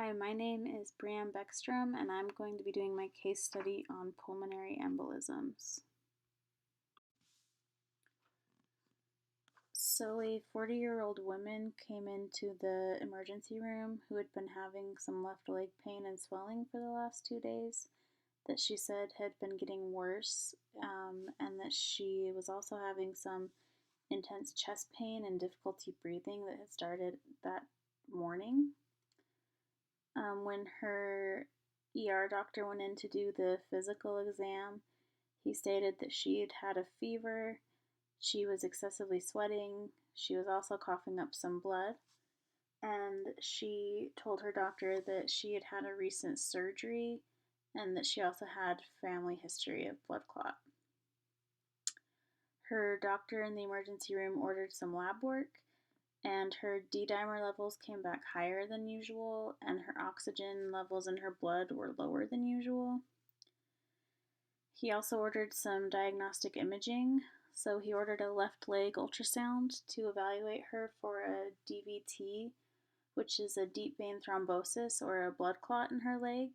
Hi, my name is Brianne Beckstrom, and I'm going to be doing my case study on pulmonary embolisms. So, a 40-year-old woman came into the emergency room who had been having some left leg pain and swelling for the last 2 days that she said had been getting worse, and that she was also having some intense chest pain and difficulty breathing that had started that morning. When her doctor went in to do the physical exam, he stated that she had had a fever, she was excessively sweating, she was also coughing up some blood, and she told her doctor that she had had a recent surgery and that she also had family history of blood clot. Her doctor in the emergency room ordered some lab work, and her D-dimer levels came back higher than usual, and her oxygen levels in her blood were lower than usual. He also ordered some diagnostic imaging, so he ordered a left leg ultrasound to evaluate her for a DVT, which is a deep vein thrombosis or a blood clot in her leg,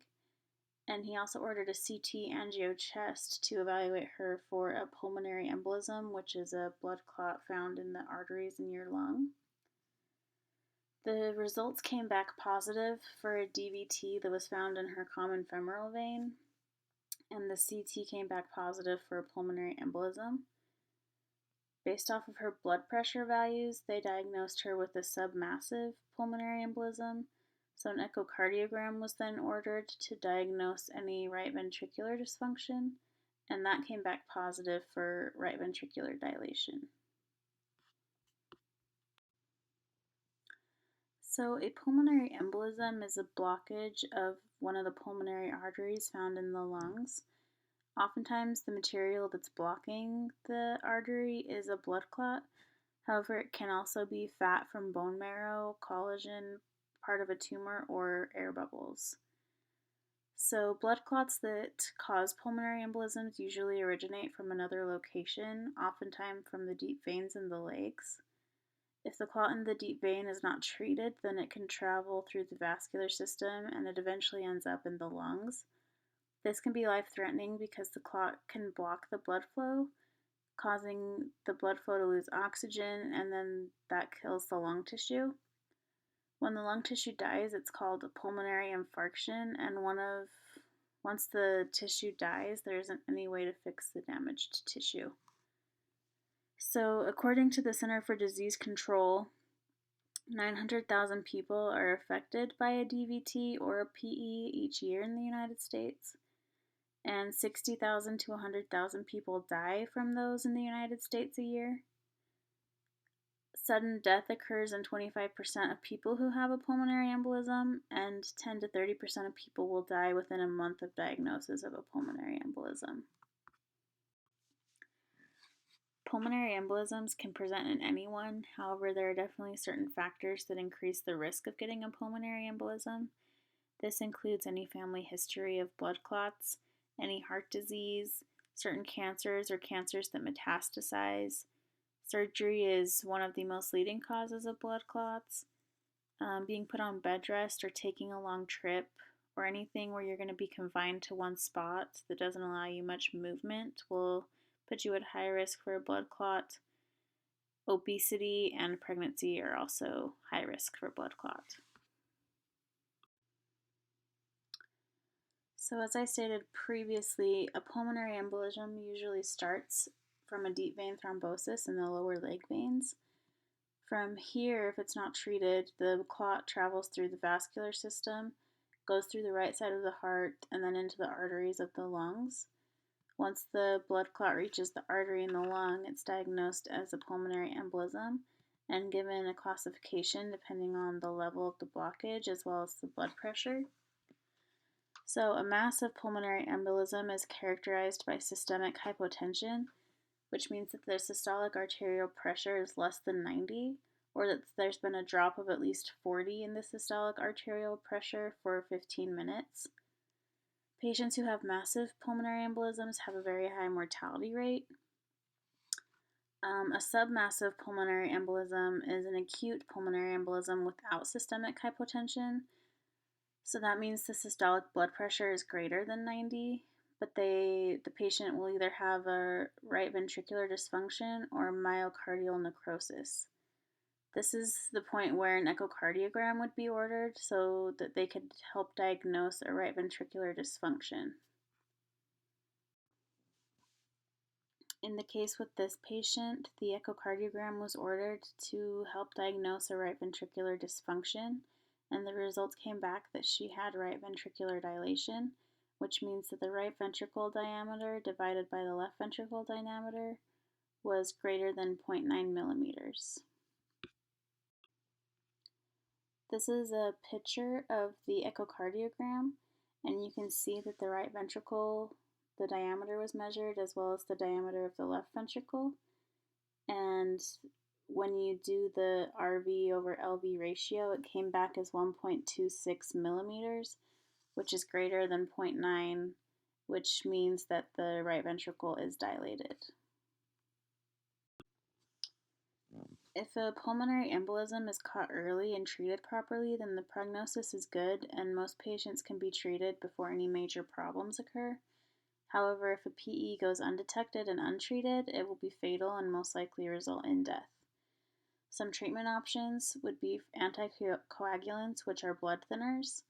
and he also ordered a CT angiochest to evaluate her for a pulmonary embolism, which is a blood clot found in the arteries in your lung. The results came back positive for a DVT that was found in her common femoral vein, and the CT came back positive for a pulmonary embolism. Based off of her blood pressure values, they diagnosed her with a submassive pulmonary embolism, so an echocardiogram was then ordered to diagnose any right ventricular dysfunction, and that came back positive for right ventricular dilation. So, a pulmonary embolism is a blockage of one of the pulmonary arteries found in the lungs. Oftentimes, the material that's blocking the artery is a blood clot. However, it can also be fat from bone marrow, collagen, part of a tumor, or air bubbles. So, blood clots that cause pulmonary embolisms usually originate from another location, oftentimes from the deep veins in the legs. If the clot in the deep vein is not treated, then it can travel through the vascular system and it eventually ends up in the lungs. This can be life-threatening because the clot can block the blood flow, causing the blood flow to lose oxygen, and then that kills the lung tissue. When the lung tissue dies, it's called a pulmonary infarction, and once the tissue dies, there isn't any way to fix the damaged tissue. So, according to the Center for Disease Control, 900,000 people are affected by a DVT or a PE each year in the United States, and 60,000 to 100,000 people die from those in the United States a year. Sudden death occurs in 25% of people who have a pulmonary embolism, and 10 to 30% of people will die within a month of diagnosis of a pulmonary embolism. Pulmonary embolisms can present in anyone, however, there are definitely certain factors that increase the risk of getting a pulmonary embolism. This includes any family history of blood clots, any heart disease, certain cancers or cancers that metastasize. Surgery is one of the most leading causes of blood clots. Being put on bed rest or taking a long trip or anything where you're going to be confined to one spot that doesn't allow you much movement will put you at high risk for a blood clot. Obesity and pregnancy are also high risk for blood clot. So as I stated previously, a pulmonary embolism usually starts from a deep vein thrombosis in the lower leg veins. From here, if it's not treated, the clot travels through the vascular system, goes through the right side of the heart, and then into the arteries of the lungs. Once the blood clot reaches the artery in the lung, it's diagnosed as a pulmonary embolism and given a classification depending on the level of the blockage as well as the blood pressure. So, a massive pulmonary embolism is characterized by systemic hypotension, which means that the systolic arterial pressure is less than 90, or that there's been a drop of at least 40 in the systolic arterial pressure for 15 minutes. Patients who have massive pulmonary embolisms have a very high mortality rate. A submassive pulmonary embolism is an acute pulmonary embolism without systemic hypotension. So that means the systolic blood pressure is greater than 90, but the patient will either have a right ventricular dysfunction or myocardial necrosis. This is the point where an echocardiogram would be ordered so that they could help diagnose a right ventricular dysfunction. In the case with this patient, the echocardiogram was ordered to help diagnose a right ventricular dysfunction, and the results came back that she had right ventricular dilation, which means that the right ventricle diameter divided by the left ventricle diameter was greater than 0.9 millimeters. This is a picture of the echocardiogram, and you can see that the right ventricle, the diameter was measured as well as the diameter of the left ventricle. And when you do the RV over LV ratio, it came back as 1.26 millimeters, which is greater than 0.9, which means that the right ventricle is dilated. If a pulmonary embolism is caught early and treated properly, then the prognosis is good and most patients can be treated before any major problems occur. However, if a PE goes undetected and untreated, it will be fatal and most likely result in death. Some treatment options would be anticoagulants, which are blood thinners,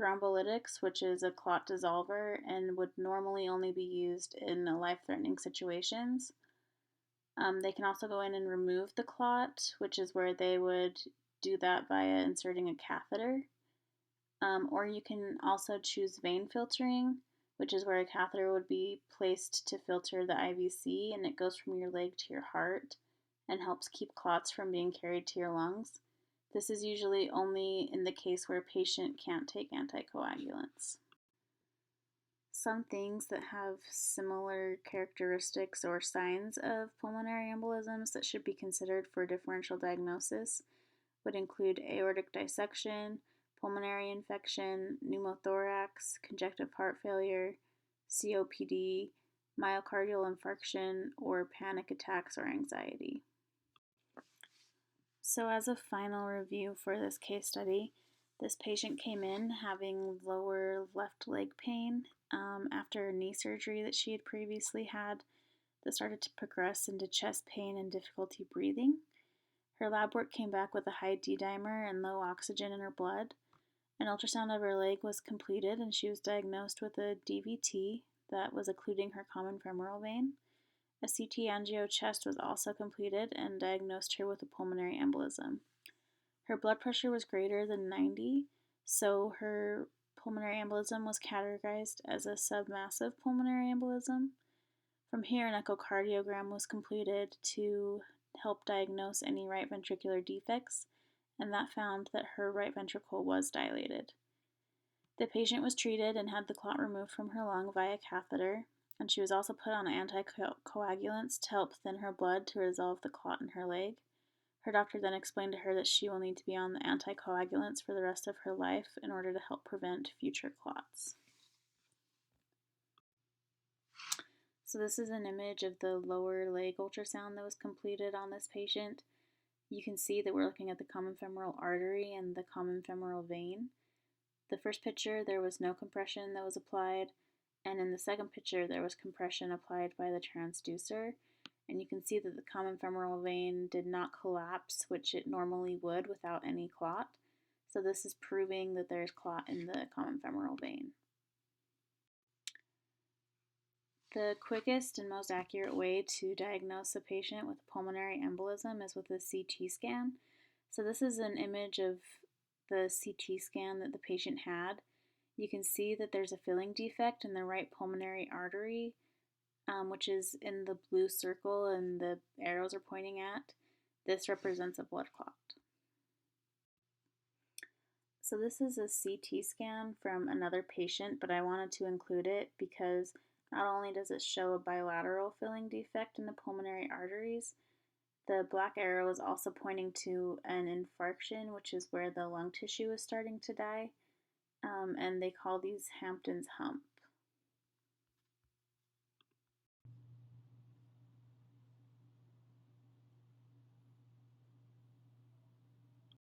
thrombolytics, which is a clot dissolver and would normally only be used in life-threatening situations. They can also go in and remove the clot, which is where they would do that via inserting a catheter. Or you can also choose vein filtering, which is where a catheter would be placed to filter the IVC, and it goes from your leg to your heart and helps keep clots from being carried to your lungs. This is usually only in the case where a patient can't take anticoagulants. Some things that have similar characteristics or signs of pulmonary embolisms that should be considered for differential diagnosis would include aortic dissection, pulmonary infection, pneumothorax, congestive heart failure, COPD, myocardial infarction, or panic attacks or anxiety. So as a final review for this case study, this patient came in having lower left leg pain after knee surgery that she had previously had that started to progress into chest pain and difficulty breathing. Her lab work came back with a high D-dimer and low oxygen in her blood. An ultrasound of her leg was completed and she was diagnosed with a DVT that was occluding her common femoral vein. A CT angio chest was also completed and diagnosed her with a pulmonary embolism. Her blood pressure was greater than 90, so her pulmonary embolism was categorized as a submassive pulmonary embolism. From here, an echocardiogram was completed to help diagnose any right ventricular defects, and that found that her right ventricle was dilated. The patient was treated and had the clot removed from her lung via catheter, and she was also put on anticoagulants to help thin her blood to resolve the clot in her leg. Her doctor then explained to her that she will need to be on the anticoagulants for the rest of her life in order to help prevent future clots. So this is an image of the lower leg ultrasound that was completed on this patient. You can see that we're looking at the common femoral artery and the common femoral vein. The first picture, there was no compression that was applied, and in the second picture, there was compression applied by the transducer. And you can see that the common femoral vein did not collapse, which it normally would without any clot. So this is proving that there's clot in the common femoral vein. The quickest and most accurate way to diagnose a patient with pulmonary embolism is with a CT scan. So this is an image of the CT scan that the patient had. You can see that there's a filling defect in the right pulmonary artery, which is in the blue circle and the arrows are pointing at. This represents a blood clot. So this is a CT scan from another patient, but I wanted to include it because not only does it show a bilateral filling defect in the pulmonary arteries, the black arrow is also pointing to an infarction, which is where the lung tissue is starting to die, and they call these Hampton's hump.